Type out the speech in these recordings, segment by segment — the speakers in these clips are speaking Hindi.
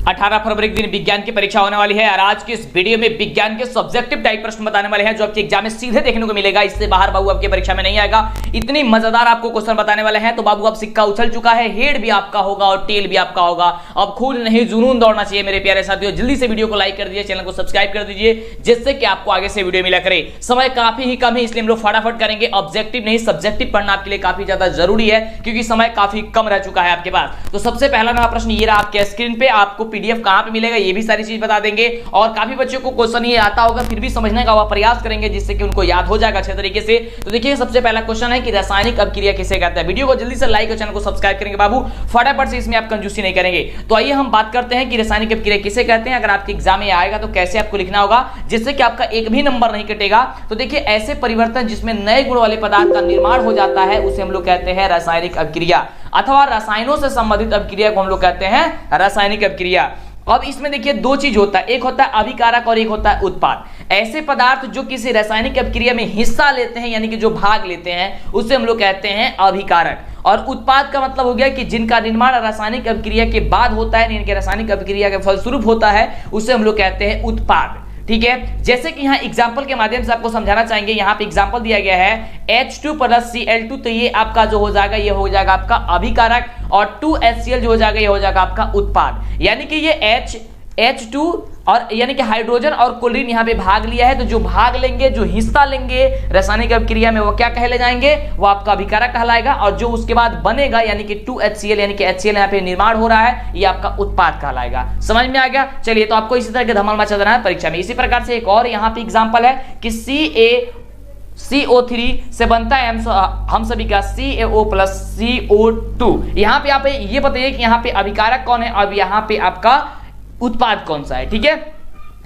18 फरवरी के दिन विज्ञान की परीक्षा होने वाली है और आज की इस वीडियो में विज्ञान के सब्जेक्टिव टाइप प्रश्न बताने वाले हैं जो आपके एग्जाम में सीधे देखने को मिलेगा। इससे बाहर बाबू आपकी परीक्षा में नहीं आएगा। इतनी मजेदार आपको क्वेश्चन बताने वाले हैं तो बाबू अब सिक्का उछल चुका है, हेड भी आपका होगा और टेल भी आपका होगा। अब खून नहीं जुनून दौड़ना चाहिए मेरे प्यारे साथियों। जल्दी से वीडियो को लाइक कर दीजिए, चैनल को सब्सक्राइब कर दीजिए जिससे कि आपको आगे से वीडियो मिला करे। समय काफी ही कम है इसलिए हम लोग फटाफट करेंगे। ऑब्जेक्टिव नहीं सब्जेक्टिव पढ़ना आपके लिए काफी ज्यादा जरूरी है क्योंकि समय काफी कम रह चुका है आपके पास। तो सबसे पहला मेरा प्रश्न ये रहा आपके स्क्रीन पे, आपको पीडीएफ कहां पे मिलेगा ये भी सारी चीज बता देंगे। और काफी बच्चों को क्वेश्चन ये आता होगा फिर भी समझने का प्रयास करेंगे जिससे कि उनको याद हो जाएगा अच्छे तरीके से। तो देखिए सबसे पहला क्वेश्चन है कि रासायनिक अभिक्रिया किसे कहते हैं। वीडियो को जल्दी से लाइक और चैनल को सब्सक्राइब करेंगे बाबू, फटाफट से इसमें आप कंजूसी नहीं करेंगे। तो आइए हम बात करते हैं कि रासायनिक अभिक्रिया किसे कहते हैं। अगर आपके एग्जाम में आएगा तो कैसे आपको लिखना होगा जिससे कि आपका एक भी नंबर नहीं कटेगा। तो देखिए ऐसे परिवर्तन जिसमें नए गुण वाले पदार्थ का निर्माण हो जाता है उसे हम लोग कहते हैं रासायनिक अभिक्रिया अथवा रसायनों से संबंधित अभिक्रिया को हम लोग कहते हैं रासायनिक अभिक्रिया। अब इसमें देखिए दो चीज होता है, एक होता है अभिकारक और एक होता है उत्पाद। ऐसे पदार्थ जो किसी रासायनिक अभिक्रिया में हिस्सा लेते हैं यानी कि जो भाग लेते हैं उसे हम लोग कहते हैं अभिकारक। और उत्पाद का मतलब हो गया कि जिनका निर्माण रासायनिक अभिक्रिया के बाद होता है, इनके रासायनिक अभिक्रिया के फलस्वरूप होता है, उसे हम लोग कहते हैं उत्पाद। ठीक है, जैसे कि यहाँ एग्जाम्पल के माध्यम से आपको समझाना चाहेंगे। यहाँ पे एग्जाम्पल दिया गया है H2 + Cl2, तो ये आपका जो हो जाएगा ये हो जाएगा आपका अभिकारक और 2HCl जो हो जाएगा ये हो जाएगा आपका उत्पाद। यानी कि ये H2 और यानी कि हाइड्रोजन और क्लोरीन यहाँ पे भाग लिया है, तो जो भाग लेंगे जो हिस्सा लेंगे रासायनिक अभिक्रिया में वो क्या कहले जाएंगे, वो आपका अभिकारक कहलाएगा। और जो उसके बाद बनेगा यानी कि 2HCl यानी कि HCl यहाँ पे निर्माण हो रहा है ये आपका उत्पाद कहलाएगा। समझ में आ गया। चलिए तो आपको इसी तरह के धमाल मचा देना है परीक्षा में। इसी प्रकार से एक और यहाँ पे एग्जाम्पल है कि CO3 से बनता है हम सभी का CaO + CO2। यहाँ पे आप ये बताइए कि यहाँ पे अभिकारक कौन है, अब यहाँ पे आपका उत्पाद कौन सा है। ठीक है,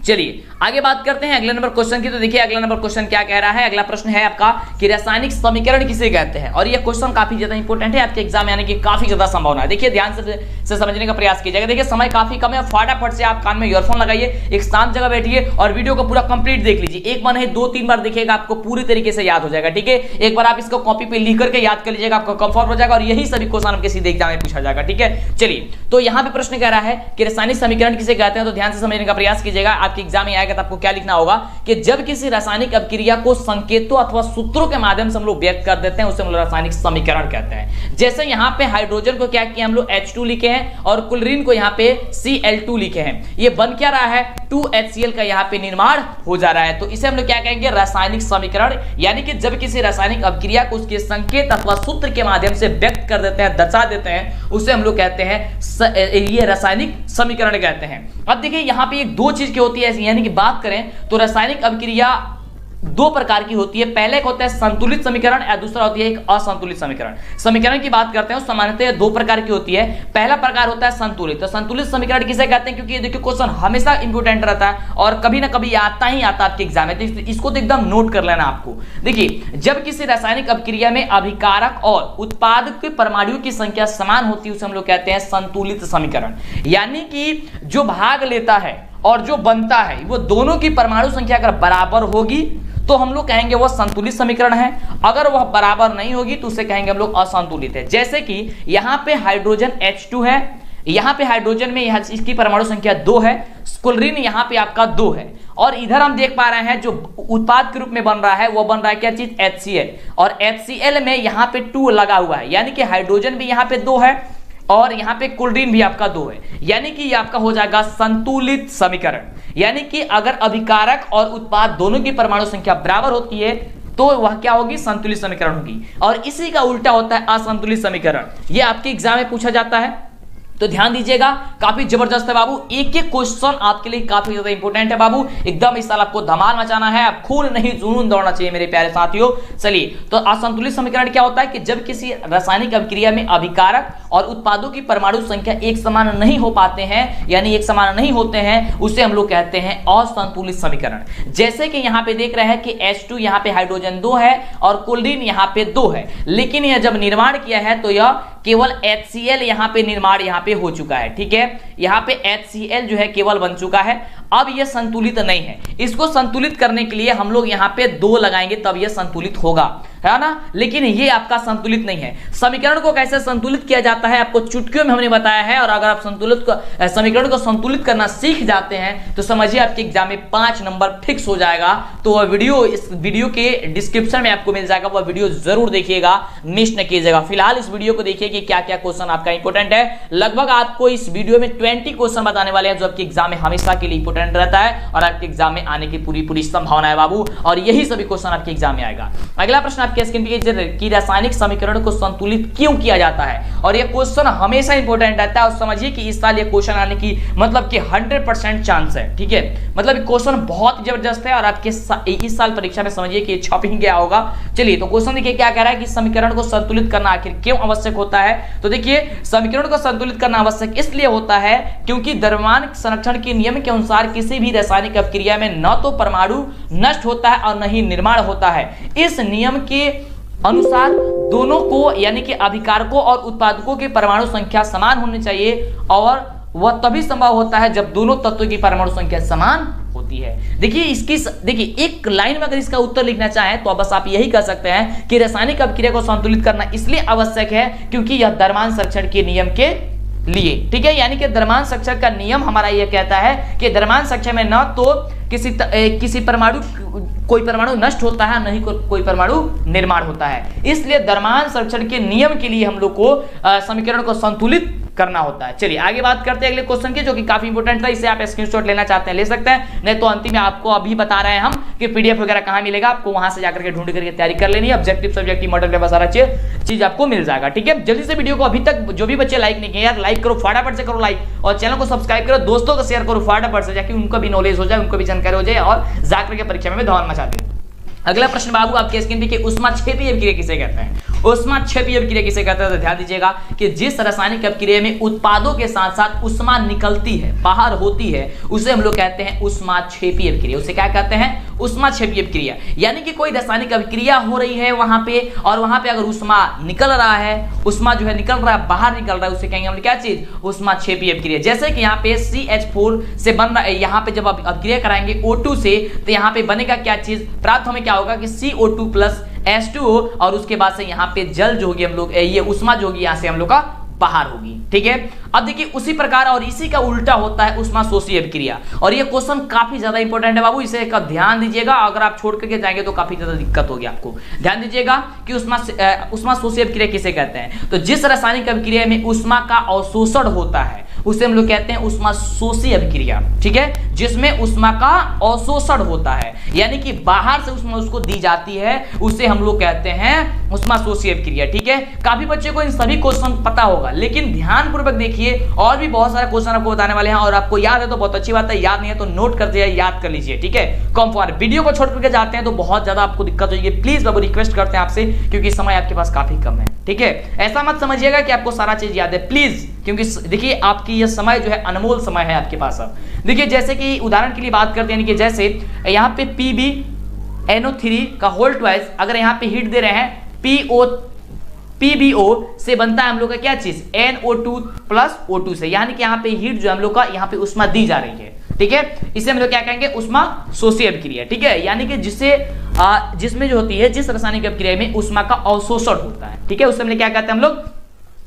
चलिए आगे बात करते हैं अगले नंबर क्वेश्चन की। तो देखिए अगला नंबर क्वेश्चन क्या कह रहा है। अगला प्रश्न है आपका कि रासायनिक समीकरण किसे कहते हैं। और ये क्वेश्चन काफी ज्यादा इंपॉर्टेंट है आपके एग्जाम में आने की काफी ज्यादा संभावना है। देखिए ध्यान से समझने का प्रयास कीजिएगा। देखिए समय काफी कम है, फटाफट से आप कान में ईयरफोन लगाइए, एक शांत जगह बैठिए और वीडियो को पूरा कंप्लीट देख लीजिए। एक बार नहीं 2-3 बार देखिएगा आपको पूरी तरीके से याद हो जाएगा। ठीक है, एक बार आप इसको कॉपी पे लिख करके याद कर लीजिएगा, आपको कंफर्ट हो जाएगा और यही सभी क्वेश्चन आपके सीधे एग्जाम में पूछा जाएगा। ठीक है, चलिए तो यहाँ पे प्रश्न कह रहा है कि रासायनिक समीकरण किसे कहते हैं। तो ध्यान से समझने का प्रयास कीजिएगा। आपके एग्जाम में आएगा तो आपको क्या लिखना होगा कि जब किसी रासायनिक अभिक्रिया को संकेतों अथवा सूत्रों के माध्यम से हम लोग व्यक्त कर देते हैं उसे हम लोग रासायनिक समीकरण कहते हैं। जैसे यहाँ पे हाइड्रोजन को क्या किया हम लोग H2 लिखे हैं और क्लोरीन को यहाँ पे Cl2 लिखे हैं। ये बन क्या रहा है 2HCl का यहाँ पे निर्माण हो जा रहा है। तो इसे हम लोग क्या कहेंगे रासायनिक समीकरण। यानी कि जब किसी रासायनिक अभिक्रिया को उसके संकेत अथवा सूत्र के माध्यम से व्यक्त कर देते हैं, दर्शा देते हैं, उसे हम लोग कहते हैं ये रासायनिक समीकरण कहते हैं। अब देखिए यहाँ पे दो चीज की होती है, यानी कि बात करें तो रासायनिक अभिक्रिया दो प्रकार की होती है। पहले एक होता है संतुलित समीकरण या दूसरा होती है एक असंतुलित समीकरण। समीकरण की बात करते हैं सामान्यतः दो प्रकार की होती है। पहला प्रकार होता है संतुलित। तो संतुलित समीकरण किसे कहते हैं, क्योंकि ये देखिए क्वेश्चन हमेशा इंपोर्टेंट रहता है और कभी ना कभी आता ही आता आपके एग्जाम में, तो इसको तो एकदम नोट कर लेना आपको। देखिए जब किसी रासायनिक अभिक्रिया में अभिकारक और उत्पाद के परमाणुओं की संख्या समान होती है उसे हम लोग कहते हैं संतुलित समीकरण। यानी कि जो भाग लेता है और जो बनता है वो दोनों की परमाणु संख्या अगर बराबर होगी तो हम लोग कहेंगे वो संतुलित समीकरण है। अगर वह बराबर नहीं होगी तो उसे कहेंगे हम लोग असंतुलित है। जैसे कि यहाँ पे हाइड्रोजन H2 है, यहाँ पे हाइड्रोजन में इसकी परमाणु संख्या 2 है, क्लोरीन यहाँ पे आपका 2 है और इधर हम देख पा रहे हैं जो उत्पाद के रूप में बन रहा है वो बन रहा है क्या चीज HCl और HCl में यहाँ पे 2 लगा हुआ है। यानी कि हाइड्रोजन भी यहाँ पे 2 है और यहाँ पे क्लोरीन भी आपका 2 है। यानी कि ये आपका हो जाएगा संतुलित समीकरण। यानी कि अगर अभिकारक और उत्पाद दोनों की परमाणु संख्या बराबर होती है तो वह क्या होगी संतुलित समीकरण होगी। और इसी का उल्टा होता है असंतुलित समीकरण। ये आपके एग्जाम में पूछा जाता है तो ध्यान दीजिएगा, काफी जबरदस्त है बाबू। एक एक क्वेश्चन आपके लिए काफी ज्यादा इंपॉर्टेंट है बाबू। एकदम इस साल आपको धमाल मचाना है, अब खून नहीं जुनून दौड़ना चाहिए मेरे प्यारे साथियों। चलिए तो असंतुलित समीकरण क्या होता है कि जब किसी रासायनिक अभिक्रिया में अभिकारक और उत्पादों की परमाणु संख्या एक समान नहीं हो पाते हैं, यानी एक समान नहीं होते हैं, उसे हम लोग कहते हैं असंतुलित समीकरण। जैसे कि यहाँ पे देख रहे हैं कि H2 यहाँ पे हाइड्रोजन 2 है और क्लोरीन यहाँ पे 2 है, लेकिन यह जब निर्माण किया है तो यह केवल HCl यहाँ पे निर्माण यहाँ पे हो चुका है। ठीक है, यहाँ पे HCl जो है केवल बन चुका है। अब ये संतुलित नहीं है, इसको संतुलित करने के लिए हम लोग यहाँ पे 2 लगाएंगे तब ये संतुलित होगा। है ना, लेकिन ये आपका संतुलित नहीं है। समीकरण को कैसे संतुलित किया जाता है आपको चुटकियों में हमने बताया है, और अगर आप समीकरण को संतुलित करना सीख जाते हैं तो समझिए आपके एग्जाम में 5 नंबर फिक्स हो जाएगा। तो वह वीडियो इस वीडियो के डिस्क्रिप्शन में आपको मिल जाएगा, वह वीडियो जरूर देखिएगा, मिस न कीजिएगा। फिलहाल इस वीडियो को देखिए कि क्या क्या क्वेश्चन आपका इंपॉर्टेंट है। लगभग आपको इस वीडियो में 20 क्वेश्चन बताने वाले हैं जो आपके एग्जाम में हमेशा के लिए इंपॉर्टेंट रहता है और आपके एग्जाम में आने की पूरी संभावना है बाबू, और यही सभी क्वेश्चन आपके एग्जाम में आएगा। अगला प्रश्न आपके स्क्रीन पे कि रासायनिक समीकरण को संतुलित क्यों किया जाता है, और यह क्वेश्चन हमेशा इंपॉर्टेंट रहता है। और समझिए कि इस साल ये क्वेश्चन आने की मतलब कि 100% चांस है, ठीक है, मतलब क्वेश्चन बहुत जबरदस्त है और आपके इस साल परीक्षा में समझिए कि छप ही गया होगा। चलिए तो क्वेश्चन देखिए क्या कह रहा है कि समीकरण को संतुलित करना आखिर क्यों आवश्यक होता है। तो देखिए समीकरण को संतुलित करना आवश्यक इसलिए होता है क्योंकि द्रव्यमान संरक्षण के नियम के अनुसार किसी भी रासायनिक अभिक्रिया में न तो परमाणु नष्ट होता है और न ही निर्माण होता है। इस नियम के अनुसार दोनों को यानी कि अभिकारकों और उत्पादकों की परमाणु संख्या समान होनी चाहिए, और वह तभी संभव होता है जब दोनों तत्वों की परमाणु संख्या समान होती है। देखिए एक लाइन में अगर इसका उत्तर लिखना चाहें तो बस आप यही कह सकते हैं कि रासायनिक अभिक्रिया को संतुलित करना इसलिए आवश्यक है क्योंकि यह द्रव्यमान संरक्षण के नियम के लिए, ठीक है, यानी कि द्रव्यमान संरक्षण का नियम हमारा यह कहता है कि द्रव्यमान संरक्षण में न तो कोई परमाणु नष्ट होता है नहीं कोई परमाणु निर्माण होता है। इसलिए द्रव्यमान संरक्षण के नियम के लिए हम लोग को समीकरण को संतुलित करना होता है। चलिए आगे बात करते हैं अगले क्वेश्चन की, जो कि काफी इंपॉर्टेंट था। इसे आप स्क्रीनशॉट लेना चाहते हैं ले सकते हैं, नहीं तो अंतिम में आपको अभी बता रहे हैं हम कि पीडीएफ वगैरह कहां मिलेगा, आपको वहां से जाकर के ढूंढ करके तैयारी कर लेनी है। ऑब्जेक्टिव सब्जेक्टिव मॉडल पेपर सारा चीज आपको मिल जाएगा, ठीक है। जल्दी से वीडियो को अभी तक जो भी बच्चे लाइक नहीं किए यार लाइक करो, फटाफट से करो लाइक, और चैनल को सब्सक्राइब करो, दोस्तों को शेयर करो फटाफट से, जाके उनको भी नॉलेज हो जाए, उनको भी जानकारी हो जाए और जाकर के परीक्षा में धमाल मचा दे। अगला प्रश्न बाबू आपके स्क्रीन पे कि ऊष्माक्षेपी अभिक्रिया किसे कहते हैं। ऊष्माक्षेपी अभिक्रिया किसे कहते हैं तो ध्यान दीजिएगा कि जिस रासायनिक अभिक्रिया में उत्पादों के साथ साथ ऊष्मा निकलती है, बाहर होती है, उसे हम लोग कहते हैं ऊष्माक्षेपी अभिक्रिया। उसे क्या कहते हैं, ऊष्माक्षेपी अभिक्रिया। यानी कि कोई रासायनिक अभिक्रिया हो रही है वहां पे, और वहां पे अगर ऊष्मा निकल रहा है, ऊष्मा जो है निकल रहा है, बाहर निकल रहा है, उसे कहेंगे हम क्या चीज, ऊष्माक्षेपी अभिक्रिया। जैसे कि यहाँ पे CH4 से बन रहा है, यहाँ पे जब आप अभिक्रिया कराएंगे O2 से, तो यहाँ पे बनेगा क्या चीज प्राप्त, हमें क्या होगा कि CO2 प्लस H2O, और उसके बाद से यहाँ पे जल जो होगी हम लोग ये ऊष्मा जो होगी यहाँ से हम लोग का बाहर होगी, ठीक है। अब देखिए उसी प्रकार और इसी का उल्टा होता है ऊष्माशोषी अभिक्रिया, और ये क्वेश्चन काफी ज्यादा इंपॉर्टेंट है बाबू, इसे का ध्यान दीजिएगा। अगर आप छोड़ करके जाएंगे तो काफी ज्यादा दिक्कत होगी आपको। ध्यान दीजिएगा कि ऊष्माशोषी अभिक्रिया किसे कहते हैं, तो जिस रासायनिक अभिक्रिया में ऊष्मा का अवशोषण होता है उसे हम लोग कहते हैं ऊष्माशोषी अभिक्रिया, ठीक है, जिसमें ऊष्मा का अवशोषण होता है, यानी कि बाहर से ऊष्मा उसको दी जाती है, उसे हम लोग कहते हैं ऊष्माशोषी अभिक्रिया, ठीक है। काफी बच्चे को इन सभी क्वेश्चन पता होगा, लेकिन ध्यान पूर्वक देखिए, और भी बहुत सारे क्वेश्चन आपको बताने वाले हैं, और आपको याद है तो बहुत अच्छी बात है, याद नहीं है तो नोट कर दिया, याद कर लीजिए, ठीक है। कम फॉर वीडियो को छोड़ करके जाते हैं तो बहुत ज्यादा आपको दिक्कत होगी, प्लीज बाबू रिक्वेस्ट करते हैं आपसे, क्योंकि समय आपके पास काफी कम है, ठीक है। ऐसा मत समझिएगा कि आपको सारा चीज याद है, प्लीज, क्योंकि देखिए आपकी यह समय जो है अनमोल समय है आपके पास। अब देखिए जैसे कि उदाहरण के लिए बात करते हैं कि जैसे यहाँ पे PbNO3 का होल ट्वाइस अगर यहाँ पे हीट दे रहे हैं PbO से बनता है हम लोग का क्या चीज, NO2 प्लस O2 से, यानी कि यहाँ पे हीट जो हम लोग का यहाँ पे ऊष्मा दी जा रही है, ठीक है। इसे हम लोग क्या कहेंगे, ऊष्माशोषी अभिक्रिया, ठीक है, यानी कि जिसमें जो होती है जिस रासायनिक अभिक्रिया में ऊष्मा का अवशोषण होता है, ठीक है, उसे हम लोग क्या कहते हैं,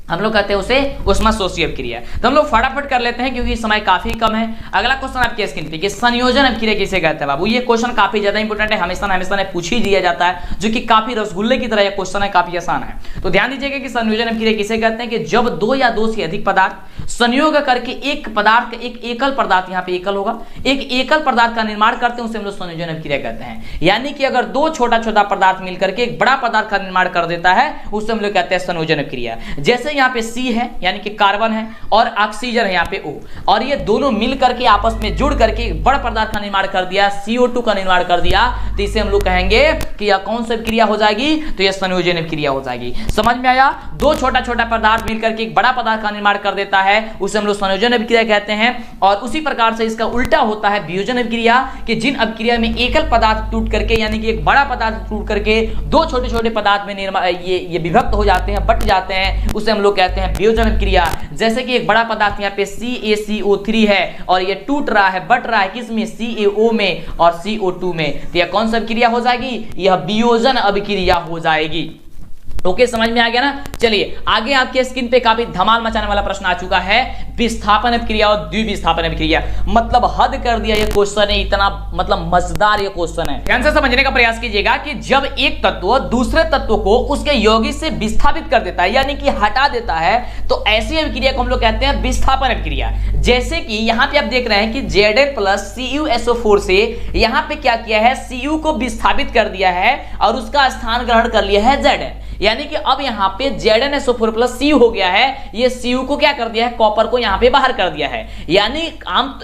हम लोग कहते हैं उसे ऊष्माशोषी अभिक्रिया। तो हम लोग फटाफट कर लेते हैं क्योंकि समय काफी कम है। अगला क्वेश्चन आपके स्क्रीन पे कि संयोजन अभिक्रिया किसे कहते हैं बाबू। ये क्वेश्चन काफी ज्यादा इंपॉर्टेंट है, हमेशा पूछ ही दिया जाता है, जो कि काफी रसगुल्ले की तरह यह क्वेश्चन है, काफी आसान है। तो ध्यान दीजिएगा कि संयोजन अभिक्रिया किसे कहते हैं कि जब दो या दो से अधिक पदार्थ संयोग करके एक पदार्थ, एक एकल पदार्थ, यहाँ पे एकल होगा, एक एकल पदार्थ का निर्माण करते हैं, उसे हम लोग संयोजन अभिक्रिया कहते हैं। यानी कि अगर दो छोटा छोटा पदार्थ मिलकर के एक बड़ा पदार्थ का निर्माण कर देता है, उसे हम लोग कहते हैं संयोजन अभिक्रिया। जैसे यहाँ पे C है यानी कि कार्बन है और ऑक्सीजन है यहाँ पे O, और ये दोनों मिल करके आपस में जुड़ करके एक बड़ा पदार्थ का निर्माण कर दिया, CO2 का निर्माण कर दिया, तो इसे हम लोग कहेंगे कि यह कौन सी अभिक्रिया हो जाएगी, तो यह संयोजन अभिक्रिया हो जाएगी। समझ में आया, दो छोटा छोटा पदार्थ मिलकर के एक बड़ा पदार्थ का निर्माण कर देता है, उसे हम लोग संयोजन अभिक्रिया कहते हैं। और उसी प्रकार से इसका उल्टा होता है वियोजन अभिक्रिया, कि जिन अभिक्रिया में एकल पदार्थ टूट करके यानी कि एक बड़ा पदार्थ टूट करके दो छोटे छोटे पदार्थ में ये विभक्त हो जाते हैं, बट जाते हैं, उसे हम लोग कहते हैं वियोजन अभिक्रिया। जैसे कि एक बड़ा पदार्थ यहाँ पे CaCO3 है और ये टूट रहा है, बट रहा है किसमें, CaO में और CO2 में, तो यह कौन सा अभिक्रिया हो जाएगी, यह वियोजन अभिक्रिया हो जाएगी। ओके, समझ में आ गया ना। चलिए आगे आपके स्क्रीन पे काफी धमाल मचाने वाला प्रश्न आ चुका है, विस्थापन अभिक्रिया और द्विविस्थापन अभिक्रिया। मतलब हद कर दिया ये क्वेश्चन है, इतना मतलब मजेदार ये क्वेश्चन है। ध्यान से समझने का प्रयास कीजिएगा कि जब एक तत्व दूसरे तत्व को उसके यौगिक से विस्थापित कर देता है यानी कि हटा देता है, तो ऐसी अभिक्रिया को हम लोग कहते हैं विस्थापन अभिक्रिया। जैसे कि यहाँ पे आप देख रहे हैं कि Zn प्लस CuSO4 से यहाँ पे क्या किया है, Cu को विस्थापित कर दिया है और उसका स्थान ग्रहण कर लिया है Zn, यानी कि अब यहाँ पे ZnSO4 प्लस Cu हो गया है, ये Cu को क्या कर दिया है, कॉपर को यहाँ पे बाहर कर दिया है। यानी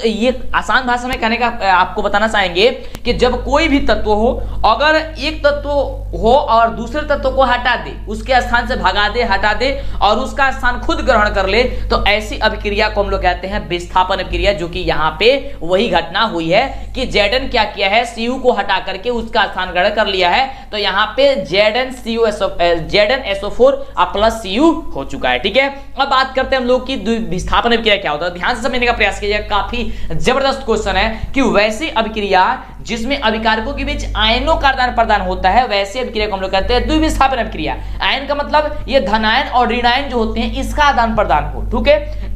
ये आसान भाषा में कहने का आपको बताना चाहेंगे कि जब कोई भी तत्व हो, अगर एक तत्व हो और दूसरे तत्व को हटा दे, उसके स्थान से भगा दे, हटा दे और उसका स्थान खुद ग्रहण कर ले, तो ऐसी अभिक्रिया को हम लोग कहते हैं विस्थापन अभिक्रिया। जो कि यहाँ पे वही घटना हुई है कि Zn क्या किया है, Cu को हटा करके उसका स्थान ग्रहण कर लिया है, तो यहाँ पे ZnSO4 प्लस Cu हो चुका है। ठीक है, अब बात करते हैं हम लोग की विस्थापन अभिक्रिया क्या होता है। ध्यान से समझने का प्रयास कीजिएगा, काफी जबरदस्त क्वेश्चन है कि वैसी अभिक्रिया जिसमें अभिकारकों के बीच आयनों का आदान प्रदान होता है, वैसे अभिक्रिया को हम लोग कहते हैं द्विविस्थापन अभिक्रिया। आयन का मतलब ये धनायन और ऋणायन जो होते हैं, इसका आदान प्रदान हो।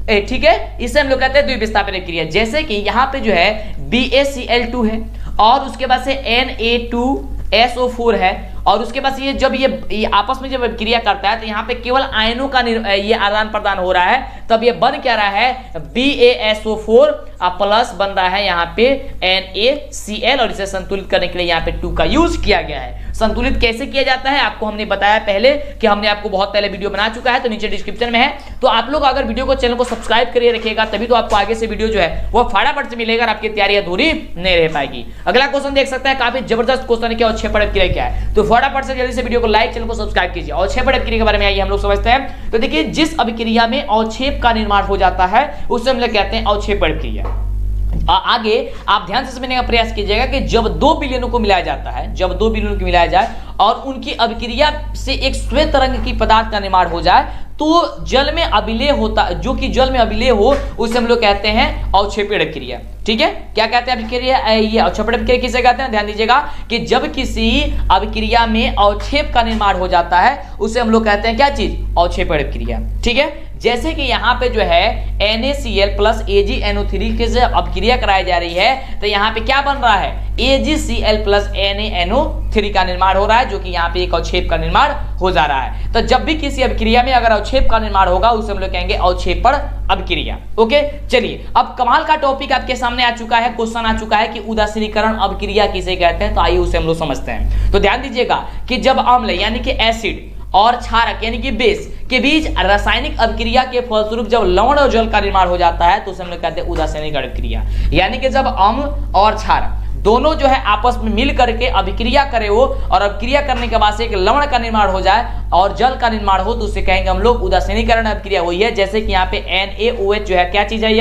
ठीक है, इसे हम लोग कहते हैं द्विविस्थापन अभिक्रिया। जैसे कि यहाँ पे जो है BaCl2 है और उसके बाद से Na2SO4 है और उसके बाद जब ये आपस में जब अभिक्रिया करता है तो यहाँ पे केवल आयनों का ये आदान प्रदान हो रहा है, तब ये बन क्या रहा है, BaSO4 प्लस बन रहा है यहाँ पे NaCl और इसे संतुलित करने के लिए यहाँ पे 2 का यूज किया गया है। संतुलित कैसे किया जाता है आपको हमने बताया पहले, कि हमने आपको बहुत पहले वीडियो बना चुका है, तो नीचे डिस्क्रिप्शन में है, तो आप लोग अगर वीडियो को चैनल को सब्सक्राइब करिए रखिएगा, तभी तो आपको आगे से वीडियो जो है वो फटाफट से मिलेगा और आपकी तैयारी अधूरी नहीं रह पाएगी। अगला क्वेश्चन देख सकते हैं, काफी जबरदस्त क्वेश्चन है कि अवक्षेपण अभिक्रिया क्या है, तो फटाफट से जल्दी से वीडियो को लाइक, चैनल को सब्सक्राइब कीजिए। अवक्षेपण अभिक्रिया के बारे में आइए हम लोग समझते हैं। तो देखिए, जिस अभिक्रिया में अवक्षेप का निर्माण हो जाता है उसे हम लोग कहते हैं अवक्षेपण अभिक्रिया। आगे आप ध्यान से समझने का प्रयास कीजिएगा कि जब दो विलयनों को मिलाया जाता है, जब दो विलयनों को मिलाया जाए और उनकी अभिक्रिया से एक श्वेत रंग की पदार्थ का निर्माण हो जाए, तो जल में अभिलेय होता, जो कि जल में अभिलेय हो, उसे हम लोग कहते हैं अवक्षेपण अभिक्रिया। ठीक है, क्या कहते हैं अभिक्रिया, ये अवक्षेपण अभिक्रिया किसे कहते हैं, ध्यान दीजिएगा कि जब किसी अभिक्रिया में अवक्षेप का निर्माण हो जाता है उसे हम लोग कहते हैं क्या चीज, अवक्षेपण अभिक्रिया। ठीक है, जैसे कि यहाँ पे जो है NaCl प्लस AgNO3 के से अभिक्रिया कराई जा रही है, तो यहाँ पे क्या बन रहा है, AgCl प्लस NaNO3 का निर्माण हो रहा है, जो कि यहाँ पे एक अवक्षेप का निर्माण हो जा रहा है। तो जब भी किसी अभिक्रिया में अगर अवक्षेप का निर्माण होगा उसे हम लोग कहेंगे अवक्षेपण अभिक्रिया। ओके, चलिए अब कमाल का टॉपिक आपके सामने आ चुका है, क्वेश्चन आ चुका है कि उदासीनीकरण अभिक्रिया किसे कहते हैं, तो आइए उसे हम लोग समझते हैं। तो ध्यान दीजिएगा कि जब अम्ल यानी कि एसिड और क्षारक यानी कि बेस के बीच रासायनिक अभिक्रिया के फलस्वरूप जब लवण और जल का निर्माण हो जाता है तो उसे हम लोग कहते हैं उदासीनीकरण अभिक्रिया। यानी कि जब अम्ल और क्षारक दोनों जो है आपस में मिल करके अभिक्रिया करे हो और अभिक्रिया करने के बाद से एक लवण का निर्माण हो जाए और जल का निर्माण हो, तो उसे कहेंगे हम लोग उदासीनीकरण अभिक्रिया हुई है। जैसे कि यहाँ पे NaOH जो है क्या चीज है,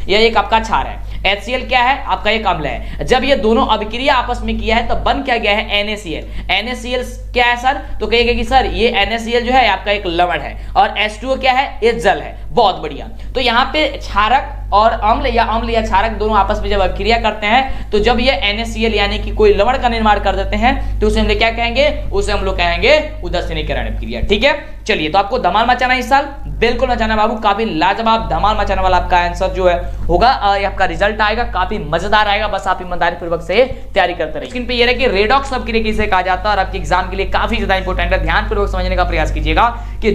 यह एक आपका क्षार है, HCl क्या है, आपका एक अम्ल है। जब ये दोनों अभिक्रिया आपस में किया है तो बन क्या गया है, NaCl। NaCl क्या है सर, तो कहेगा कि सर ये NaCl जो है आपका एक लवण है और H2O क्या है, ये जल है। बहुत बढ़िया, तो यहाँ पे क्षारक और अम्ल या क्षारक दोनों आपस में जब अभिक्रिया करते हैं तो जब ये NaCl यानी कि कोई लवण का निर्माण कर देते हैं तो उसे हम लोग क्या कहेंगे, उसे हम लोग कहेंगे उदासीनीकरण अभिक्रिया। ठीक है, चलिए तो आपको धमाल मचाना इस साल, बिल्कुल मचाना बाबू, काफी लाजवाब धमाल मचाने वाला आपका आंसर जो है होगा, आपका रिजल्ट आएगा, काफी मजेदार आएगा। बस आप ईमानदारी पूर्वक से तैयारी करते रहिए। स्क्रीन पे ये रहे कि रेडॉक्स अभिक्रिया किसे कहा जाता है और आपके एग्जाम के लिए काफी ज्यादा इंपॉर्टेंट है, ध्यान पूर्वक समझने का प्रयास कीजिएगा कि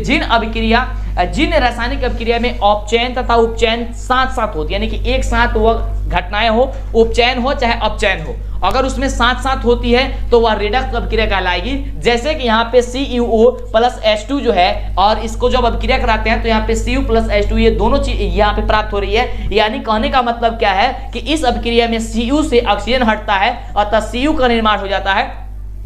जिन रासायनिक अभिक्रिया में औपचयन तथा उपचयन साथ साथ होती है, यानी कि एक साथ वह घटनाएं हो, उपचयन हो चाहे अपचयन हो, अगर उसमें साथ साथ होती है तो वह रेडॉक्स अभिक्रिया कहलाएगी। जैसे कि यहाँ पे CuO प्लस H2 जो है और इसको जब अभिक्रिया कराते हैं तो यहाँ पे Cu प्लस H2 ये दोनों चीज यहाँ पे प्राप्त हो रही है। यानी कहने का मतलब क्या है कि इस अभिक्रिया में Cu से ऑक्सीजन हटता है और तब Cu का निर्माण हो जाता है,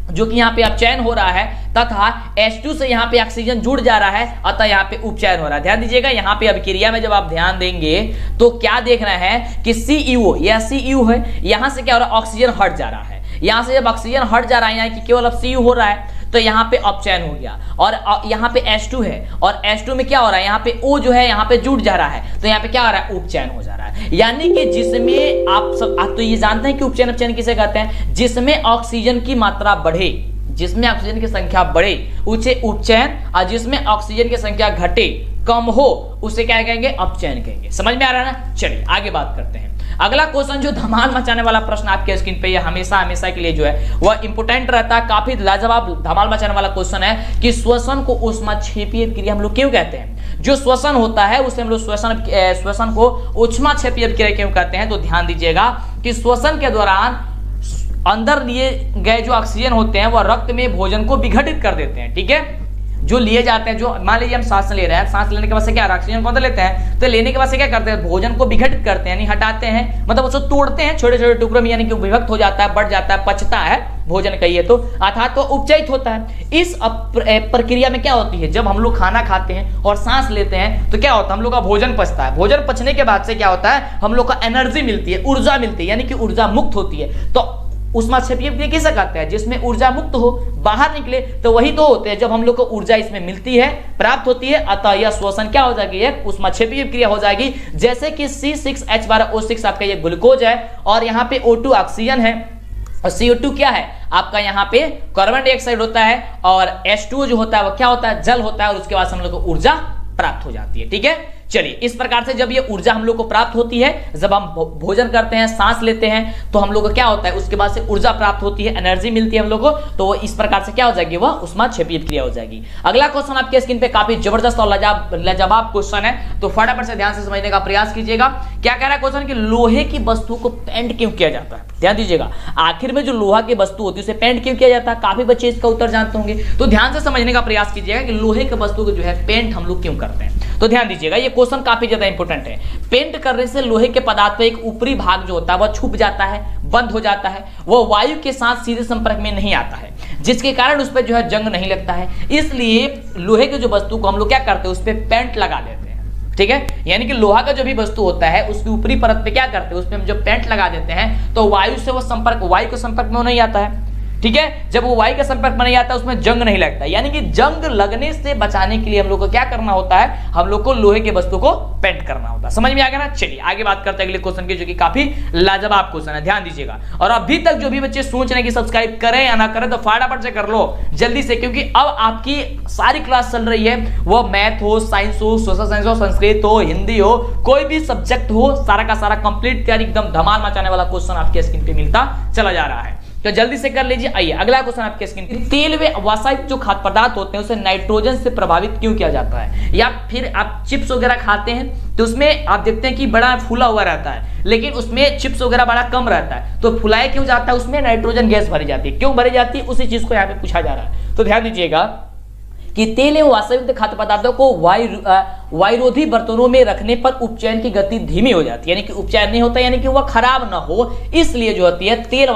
जो कि यहाँ पे अपचयन हो रहा है। तथा H2 से यहाँ पे ऑक्सीजन जुड़ जा रहा है, अतः यहाँ पे उपचयन हो रहा है। ध्यान दीजिएगा, यहाँ पे अभिक्रिया में जब आप ध्यान देंगे तो क्या देख रहे हैं कि CuO, यह CU है, यहां से क्या हो रहा है, ऑक्सीजन हट जा रहा है। यहां से जब ऑक्सीजन हट जा रहा है, यहाँ की केवल अब CU हो रहा है, तो यहाँ पे अपचयन हो गया। और यहाँ पे H2 है, और H2 में क्या हो रहा है, यहाँ पे O जो है यहाँ पे जुड़ जा रहा है, तो यहाँ पे क्या हो रहा है, उपचयन हो जा रहा है। यानी कि जिसमें आप तो ये जानते हैं कि उपचयन अपचयन किसे कहते हैं, जिसमें ऑक्सीजन की मात्रा बढ़े, जिसमें ऑक्सीजन की संख्या बढ़े उसे उपचयन, और जिसमें ऑक्सीजन की संख्या घटे, कम हो, उसे क्या कहेंगे, अपचयन कहेंगे। समझ में आ रहा है ना। चलिए आगे बात करते हैं। अगला क्वेश्चन जो धमाल मचाने वाला प्रश्न आपके स्क्रीन पे, ये हमेशा हमेशा के लिए जो है वह इंपोर्टेंट रहता है, काफी लाजवाब धमाल मचाने वाला क्वेश्चन है कि श्वसन को ऊष्माक्षेपीय क्रिया हम लोग क्यों कहते हैं। जो श्वसन होता है उसे हम लोग श्वसन को ऊष्माक्षेपीय क्रिया क्यों कहते हैं। तो ध्यान दीजिएगा कि श्वसन के दौरान अंदर लिए गए जो ऑक्सीजन होते हैं वह रक्त में भोजन को विघटित कर देते हैं। ठीक है, जो लिए जाते हैं, जो मान लीजिए हम सांस ले रहे हैं, सांस लेने के बाद से क्या ऑक्सीजन को अंदर लेते हैं, तो लेने के बाद से क्या करते हैं, भोजन को विघटित करते हैं, यानी हटाते हैं, मतलब उसको तोड़ते हैं छोटे छोटे टुकड़ों में, यानी कि विभक्त हो जाता है, बढ़ जाता है, पचता है भोजन कहिए तो, अर्थात तो उपचयित होता है। इस प्रक्रिया में क्या होती है, जब हम लोग खाना खाते हैं और सांस लेते हैं तो क्या होता है, हम लोग का भोजन पचता है। भोजन पचने के बाद से क्या होता है, हम लोग का एनर्जी मिलती है, ऊर्जा मिलती है, यानी कि ऊर्जा मुक्त होती है। तो ऊष्माक्षेपीय क्रिया किसे कहते हैं, जिसमें ऊर्जा मुक्त हो, बाहर निकले, तो वही तो होते हैं जब हम लोग को ऊर्जा इसमें मिलती है, प्राप्त होती है, अतः यह श्वसन क्या हो जाएगी, एक ऊष्माक्षेपीय क्रिया हो जाएगी। जैसे कि C6H12O6 आपका ये ग्लूकोज है, और यहाँ पे O2 ऑक्सीजन है, और CO2 क्या है आपका, यहाँ पे कार्बन डाइऑक्साइड होता है, और H2O जो होता है वो क्या होता है, जल होता है, और उसके बाद हम लोग को ऊर्जा प्राप्त हो जाती है। ठीक है, चलिए इस प्रकार से जब ये ऊर्जा हम लोग को प्राप्त होती है, जब हम भोजन करते हैं, सांस लेते हैं, तो हम लोग को क्या होता है, उसके बाद से ऊर्जा प्राप्त होती है, एनर्जी मिलती है हम लोग को, तो वो इस प्रकार से क्या हो जाएगी, वह ऊष्माक्षेपीय क्रिया हो जाएगी। अगला क्वेश्चन आपके स्क्रीन पे काफी जबरदस्त और लाजवाब क्वेश्चन है, तो फटाफट से ध्यान से समझने का प्रयास कीजिएगा। क्या कह रहा है क्वेश्चन कि लोहे की वस्तु को पेंट क्यों किया जाता है। ध्यान दीजिएगा, आखिर में जो लोहा की वस्तु होती है उसे पेंट क्यों किया जाता है, काफी बच्चे इसका उत्तर जानते होंगे, तो ध्यान से समझने का प्रयास कीजिएगा कि लोहे की वस्तु को जो है पेंट हम लोग क्यों करते हैं। तो ध्यान दीजिएगा, ये क्वेश्चन काफी ज्यादा इंपॉर्टेंट है। पेंट करने से लोहे के पदार्थ का एक ऊपरी भाग जो होता है वह छुप जाता है, बंद हो जाता है, वह वायु के साथ सीधे संपर्क में नहीं आता है, जिसके कारण उस पर जो है जंग नहीं लगता है। इसलिए लोहे की जो वस्तु को हम लोग क्या करते हैं, उस पर पेंट लगा देते हैं। ठीक है, यानी कि लोहा का जो भी वस्तु होता है उसकी ऊपरी परत पे क्या करते हैं, उस पे हम जो पेंट लगा देते हैं, तो वायु से वो संपर्क, वायु के संपर्क में वो नहीं आता है। ठीक है, जब वो वायु के संपर्क में नहीं आता उसमें जंग नहीं लगता, यानी कि जंग लगने से बचाने के लिए हम लोग को क्या करना होता है, हम लोग को लोहे के वस्तु को पेंट करना होता है। समझ में आ गया ना। चलिए आगे बात करते हैं अगले क्वेश्चन की, जो कि काफी लाजवाब क्वेश्चन है, ध्यान दीजिएगा। और अभी तक जो भी बच्चे सोच रहे हैं कि सब्सक्राइब करें या ना करें, तो फटाफट से कर लो जल्दी से, क्योंकि अब आपकी सारी क्लास चल रही है, वो मैथ हो, साइंस हो, सोशल साइंस हो, संस्कृत हो, हिंदी हो, कोई भी सब्जेक्ट हो, सारा का सारा कंप्लीट तैयारी, एकदम धमाल मचाने वाला क्वेश्चन आपके स्क्रीन पे मिलता चला जा रहा है, तो जल्दी से कर लीजिए। आइए अगला क्वेश्चन आपके स्क्रीन पे, तेल व रासायनिक जो खाद्य पदार्थ होते हैं उसे नाइट्रोजन से प्रभावित क्यों किया जाता है। या फिर आप चिप्स वगैरह खाते हैं तो उसमें आप देखते हैं कि बड़ा फूला हुआ रहता है, लेकिन उसमें चिप्स वगैरह बड़ा कम रहता है, तो फुलाया क्यों जाता है, उसमें नाइट्रोजन गैस भरी जाती है, क्यों भरी जाती है, उसी चीज को यहाँ पे पूछा जा रहा है। तो ध्यान दीजिएगा कि तेल एवं रासायनिक खाद्य पदार्थों को वायुरोधी बर्तनों में रखने पर उपचयन की गति धीमी हो जाती है, यानी कि उपचयन नहीं होता, यानी कि वह खराब ना हो, इसलिए जो होती है तेल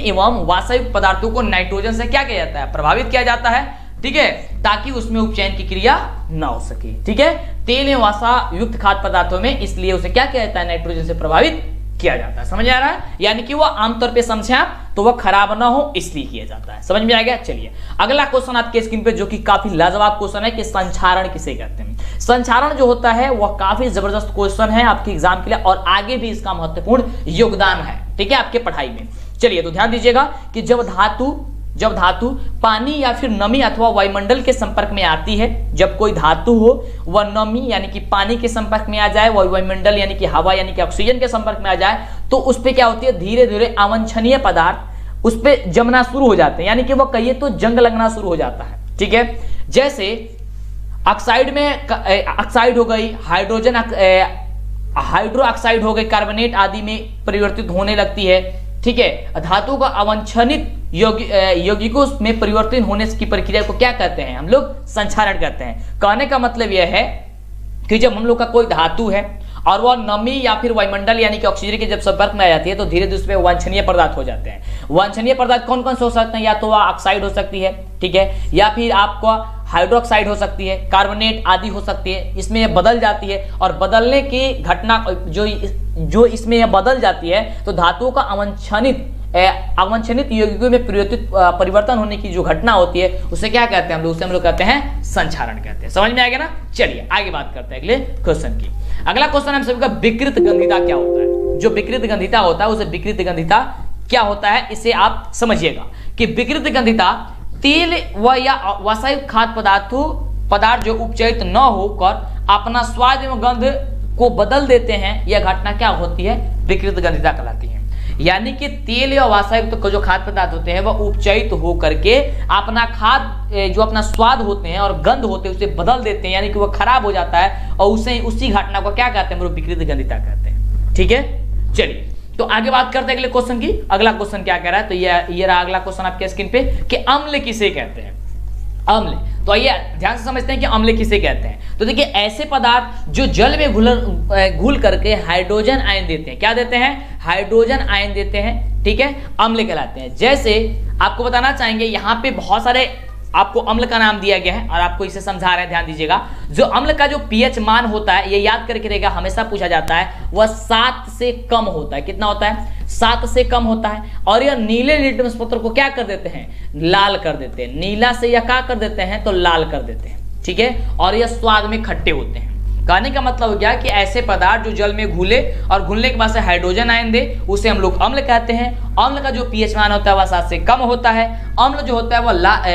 एवं रासायनिक पदार्थों को नाइट्रोजन से क्या किया जाता है, प्रभावित किया जाता है। ठीक है, ताकि उसमें उपचयन की क्रिया ना हो सके। ठीक है, तेल एवं वसा युक्त खाद्य पदार्थों में इसलिए उसे क्या किया जाता है, नाइट्रोजन से प्रभावित किया जाता है। समझ आ रहा है, यानी कि वो आमतौर पे समझे आप, तो वह खराब ना हो इसलिए किया जाता है। समझ में आ गया। चलिए अगला क्वेश्चन आपके स्क्रीन पे, जो कि काफी लाजवाब क्वेश्चन है कि संचारण किसे कहते हैं। संचारण जो होता है वह काफी जबरदस्त क्वेश्चन है आपके एग्जाम के लिए, और आगे भी इसका महत्वपूर्ण योगदान है। ठीक है, आपके पढ़ाई में। चलिए तो ध्यान दीजिएगा कि जब धातु पानी या फिर नमी अथवा वायुमंडल के संपर्क में आती है, जब कोई धातु हो वह नमी यानी कि पानी के संपर्क में आ जाए, वायुमंडल यानी कि हवा यानी कि ऑक्सीजन के संपर्क में आ जाए, तो उस पे क्या होती है, धीरे धीरे अवांछनीय पदार्थ उस पे जमना शुरू हो जाते हैं, यानी कि वह कहिए तो जंग लगना शुरू हो जाता है। ठीक है, जैसे ऑक्साइड में ऑक्साइड हो गई, हाइड्रो ऑक्साइड हो गई, कार्बोनेट आदि में परिवर्तित होने लगती है। ठीक है, धातु का अवांछनित यौगिकों में परिवर्तन होने की प्रक्रिया को क्या कहते हैं, हम लोग संचारण कहते हैं। कहने का मतलब यह है कि जब हम लोग का कोई धातु है और वह नमी या फिर वायुमंडल यानी कि ऑक्सीजन के जब संपर्क में आ जाती है तो धीरे धीरे उसमें वांछनीय पदार्थ हो जाते हैं। वांछनीय पदार्थ कौन कौन से हो सकते हैं? या तो वह ऑक्साइड हो सकती है, ठीक है, या फिर आपको हाइड्रोक्साइड हो सकती है, कार्बोनेट आदि हो सकती है। इसमें यह बदल जाती है और बदलने की घटना जो इसमें यह बदल जाती है तो धातुओं का अवंछनित यौगिकों में परिवर्तन होने की जो घटना होती है उसे क्या कहते हैं हम लोग? उसे हम लोग कहते हैं संक्षारण कहते हैं। समझ में आ गया ना? चलिए आगे बात करते हैं अगले क्वेश्चन की। अगला क्वेश्चन हम सबका विकृत गंधिता क्या होता है? जो विकृत गंधिता होता है उसे विकृत गंधिता क्या होता है इसे आप समझिएगा कि विकृत गंधिता तेल व या वसायुक्त खाद्य पदार्थ जो उपचयित न होकर अपना स्वाद एवं गंध को बदल देते हैं, यह घटना क्या होती है? विकृत गंधिता कहलाती है। यानी कि तेल या वसायुक्त जो खाद्य पदार्थ होते हैं वह उपचयित होकर के अपना जो अपना स्वाद होते हैं और गंध होते हैं उसे बदल देते हैं, यानी कि वह खराब हो जाता है और उसी घटना को क्या कहते हैं? विकृत गंधिता कहते हैं। ठीक है, चलिए तो आगे बात करते हैं अगले क्वेश्चन की। अगला क्वेश्चन क्या कह रहा है? तो ये रहा अगला क्वेश्चन आपके स्क्रीन पे कि अम्ल किसे कहते हैं? अम्ल। तो आइए ध्यान से समझते हैं कि अम्ल किसे कहते हैं। तो देखिए ऐसे पदार्थ जो जल में घुल करके हाइड्रोजन आयन देते हैं, क्या देते हैं? हाइड्रोजन आयन देते हैं, ठीक है, अम्ल कहलाते हैं। जैसे आपको बताना चाहेंगे यहाँ पे बहुत सारे आपको अम्ल का नाम दिया गया है और आपको इसे समझा रहे हैं, ध्यान दीजिएगा। जो अम्ल का जो पीएच मान होता है, ये याद करके रहेगा, हमेशा पूछा जाता है, वह 7 से कम होता है। कितना होता है? 7 से कम होता है। और यह नीले लिटमस पत्र को क्या कर देते हैं? लाल कर देते हैं। नीला से यह क्या कर देते हैं? तो लाल कर देते हैं, ठीक है। और यह स्वाद में खट्टे होते हैं। कहने का मतलब हो गया कि ऐसे पदार्थ जो जल में घुले और घुलने के बाद से हाइड्रोजन आयन दे उसे हम लोग अम्ल कहते हैं। अम्ल का जो पीएच मान होता है वह 7 से कम होता है। अम्ल जो होता है वह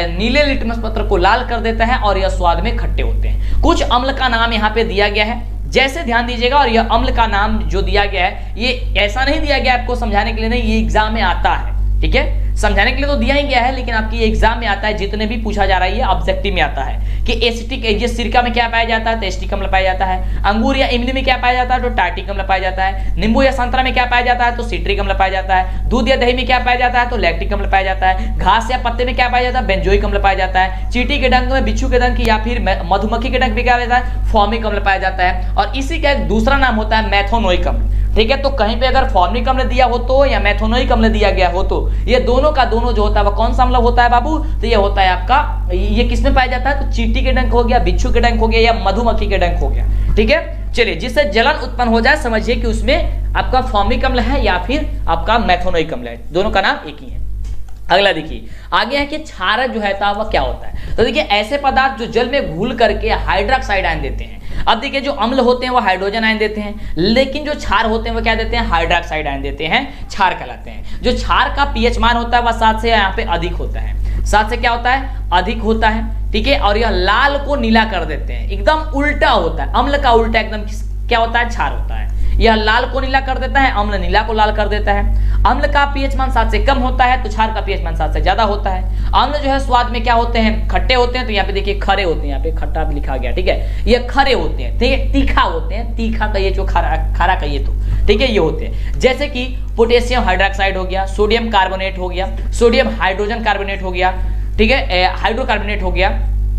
नीले लिटमस पत्र को लाल कर देता है और यह स्वाद में खट्टे होते हैं। कुछ अम्ल का नाम यहाँ पे दिया गया है, जैसे ध्यान दीजिएगा। और यह अम्ल का नाम जो दिया गया है ये ऐसा नहीं दिया गया आपको समझाने के लिए, नहीं, ये एग्जाम में आता है, ठीक है। समझाने के लिए तो दिया ही गया है, लेकिन आपकी एग्जाम में आता है, जितने भी पूछा जा रहा है ये ऑब्जेक्टिव में आता है कि एसिटिक, ये सिरका में क्या पाया जाता है? तो एसिटिक अम्ल पाया जाता है। अंगूर या इमली में क्या पाया जाता है? तो टार्टिक अम्ल पाया जाता है। नींबू या संतरा में क्या पाया जाता है? तो सिट्रिक अम्ल पाया जाता है। दूध या दही में क्या पाया जाता है? तो लैक्टिक अम्ल पाया जाता है। घास या पत्ते में क्या पाया जाता है? बेंजोइक अम्ल पाया जाता है। चींटी के डंक में, बिच्छू के डंक या फिर मधुमक्खी के डंक में क्या पाया जाता है? फॉर्मिक अम्ल पाया जाता है। और इसी का एक दूसरा नाम होता है मैथोनोइक अम्ल, ठीक है। तो कहीं पे अगर फॉर्मिक अम्ल दिया हो तो या मैथोनोइक अम्ल दिया गया हो तो ये दोनों का दोनों जो होता है वह कौन सा अम्ल होता है बाबू? तो ये होता है आपका, ये किसमें पाया जाता है? तो चींटी के डंक हो गया, बिच्छू के डंक हो गया या मधुमक्खी के डंक हो गया, ठीक है। चलिए, जिससे जलन उत्पन्न हो जाए समझिए कि उसमें आपका फॉर्मिक अम्ल है या फिर आपका मैथोनोइक अम्ल है, दोनों का नाम एक ही है। अगला देखिए, आगे है कि क्षारक जो है वह क्या होता है? तो देखिए ऐसे पदार्थ जो जल में घुल करके हाइड्रोक्साइड आयन देते हैं। अब देखिए जो अम्ल होते हैं वो हाइड्रोजन आयन देते हैं, लेकिन जो क्षार होते हैं वो क्या देते हैं? हाइड्रोक्साइड आयन देते हैं, क्षार कहलाते हैं। जो क्षार का पीएच मान होता है वह 7 से यहाँ पे अधिक होता है। 7 से क्या होता है? अधिक होता है, ठीक है। और यह लाल को नीला कर देते हैं, एकदम उल्टा होता है। अम्ल का उल्टा एकदम क्या होता है? क्षार होता है। यह लाल को नीला कर देता है, अम्ल नीला को लाल कर देता है। अम्ल का पीएच मान 7 से कम होता है तो क्षार का पीएच मान 7 से ज्यादा होता है। अम्ल जो है स्वाद में क्या होते हैं? खट्टे होते हैं। तो यहाँ पे देखिए खरे होते हैं, यहाँ पे खट्टा भी लिखा गया, ठीक है। ये खरे होते हैं, ठीक है। तीखा होते हैं, तीखा कहिए जो खारा कहिए तो, ठीक है, ये होते हैं। जैसे कि पोटेशियम हाइड्रोक्साइड हो गया, सोडियम कार्बोनेट हो गया, सोडियम हाइड्रोजन कार्बोनेट हो गया, ठीक है, हाइड्रोकार्बोनेट हो गया,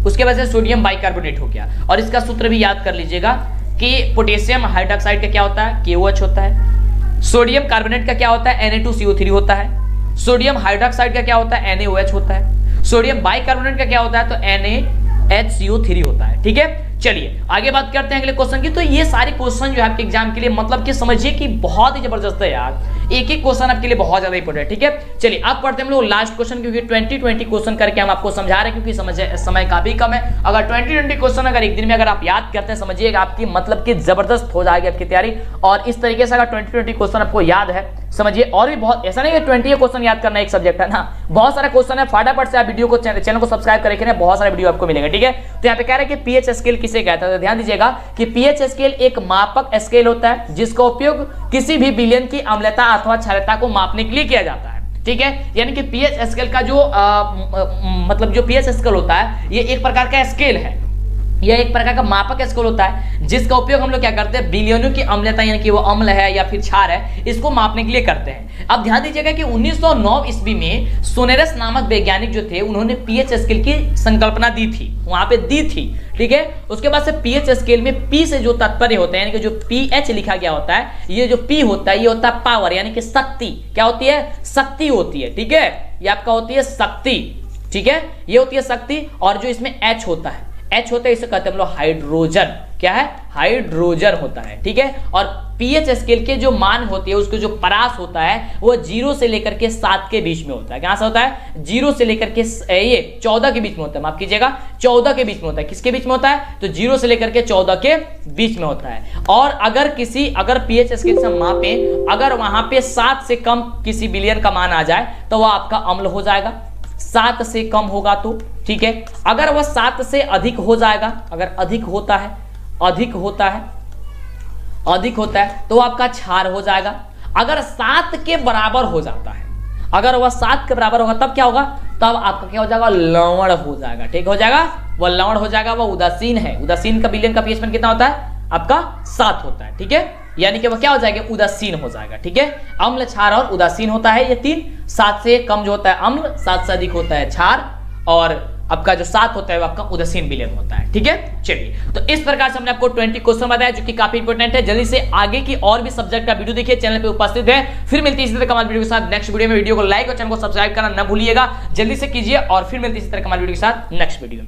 उसके बाद से सोडियम बाइकार्बोनेट हो गया। और इसका सूत्र भी याद कर लीजिएगा कि पोटेशियम हाइड्रोक्साइड का क्या होता है? KOH होता है। सोडियम कार्बोनेट का क्या होता है? Na2CO3 होता है। सोडियम हाइड्रोक्साइड का क्या होता है? NaOH होता है। सोडियम बाइकार्बोनेट का क्या होता है? तो NaHCO3 होता है, ठीक है। चलिए आगे बात करते हैं अगले क्वेश्चन की। तो ये सारे क्वेश्चन जो है आपके एग्जाम के लिए मतलब कि समझिए कि बहुत ही जबरदस्त है यार, एक एक क्वेश्चन आपके लिए बहुत ज्यादा इंपॉर्टेंट है, ठीक है। चलिए अब पढ़ते हैं हम लोग लास्ट क्वेश्चन, क्योंकि 20 क्वेश्चन करके हम आपको समझा रहे हैं, क्योंकि समय काफी कम है। अगर 20 क्वेश्चन अगर एक दिन में अगर आप याद करते हैं, समझिएगा आपकी मतलब कि जबरदस्त हो जाएगी आपकी तैयारी। और इस तरीके से अगर 20 क्वेश्चन आपको याद है, समझिए, और भी बहुत, ऐसा नहीं है 20 क्वेश्चन याद करना एक सब्जेक्ट है ना, बहुत सारे क्वेश्चन है। फटाफट से आप वीडियो को चैनल को सब्सक्राइब करके बहुत सारे वीडियो आपको मिलेंगे, ठीक है। तो यहाँ पे कह रहे हैं कि पीएच स्केल किसे कहता है? तो ध्यान दीजिएगा कि पीएच स्केल एक मापक स्केल होता है जिसका उपयोग किसी भी विलयन की अम्लता अथवा क्षारता को मापने के लिए किया जाता है, ठीक है। यानी कि पीएच स्केल का जो मतलब जो पीएच स्केल होता है ये एक प्रकार का स्केल है, यह एक प्रकार का मापक स्केल होता है जिसका उपयोग हम लोग क्या करते हैं, विलयनों की अम्लता यानी कि वो अम्ल है या फिर क्षार है, इसको मापने के लिए करते हैं। अब ध्यान दीजिएगा कि 1909 ईस्वी में सोनेरस नामक वैज्ञानिक जो थे उन्होंने पीएच स्केल की संकल्पना दी थी, वहां पे दी थी, ठीक है। उसके बाद से पीएच स्केल में पी से जो तात्पर्य होता है यानी कि जो पीएच लिखा गया होता है, ये जो पी होता है ये होता है पावर यानी कि शक्ति। क्या होती है, शक्ति होती है, ठीक है, ये आपका होती है शक्ति, ठीक है, ये होती है शक्ति। और जो इसमें एच होता है, एच होता है इसे कहते हैं हम लोग हाइड्रोजन। क्या है, हाइड्रोजन होता है, ठीक है। और पीएच स्केल के जो मान होती है उसको जो परास होता है वो 0 से लेकर के 7 के बीच में होता है। कहां से होता है, 0 से लेकर के ये 14 के बीच में होता है, माफ कीजिएगा 14 के बीच में होता है। किसके बीच में होता है, तो 0 से लेकर के 14 के बीच में होता है। और अगर पीएच स्केल से मापे, अगर वहां पे 7 से कम किसी विलयन का मान आ जाए तो वह आपका अम्ल हो जाएगा, 7 से कम होगा तो, ठीक है। अगर वह 7 से अधिक हो जाएगा, अगर अधिक होता है तो आपका क्षार हो जाएगा। अगर 7 के बराबर हो जाता है, अगर वह 7 के बराबर होगा तब क्या होगा, तब आपका क्या हो जाएगा, लवण हो जाएगा, ठीक हो जाएगा, वह लवण हो जाएगा, वह उदासीन है। उदासीन का विलयन का पीएच मान कितना होता है, आपका 7 होता है, ठीक है। यानी कि वह क्या हो जाएगा, उदासीन हो जाएगा, ठीक है। अम्ल, क्षार और उदासीन होता है ये 3। 7 से कम जो होता है अम्ल, 7 से अधिक होता है क्षार, और आपका जो 7 होता है वो आपका उदासीन विलयन होता है, ठीक है। चलिए, तो इस प्रकार से हमने आपको 20 क्वेश्चन बताया जो कि काफी इंपॉर्टेंट है। जल्दी से आगे की और भी सब्जेक्ट का वीडियो देखिए, चैनल पे उपस्थित है। फिर मिलती है इसी तरह कमाल वीडियो के साथ नेक्स्ट वीडियो में। वीडियो को लाइक और चैनल को सब्सक्राइब करना न भूलिएगा, जल्दी से कीजिए। और फिर मिलती है इसी तरह कमाल वीडियो के साथ नेक्स्ट वीडियो में।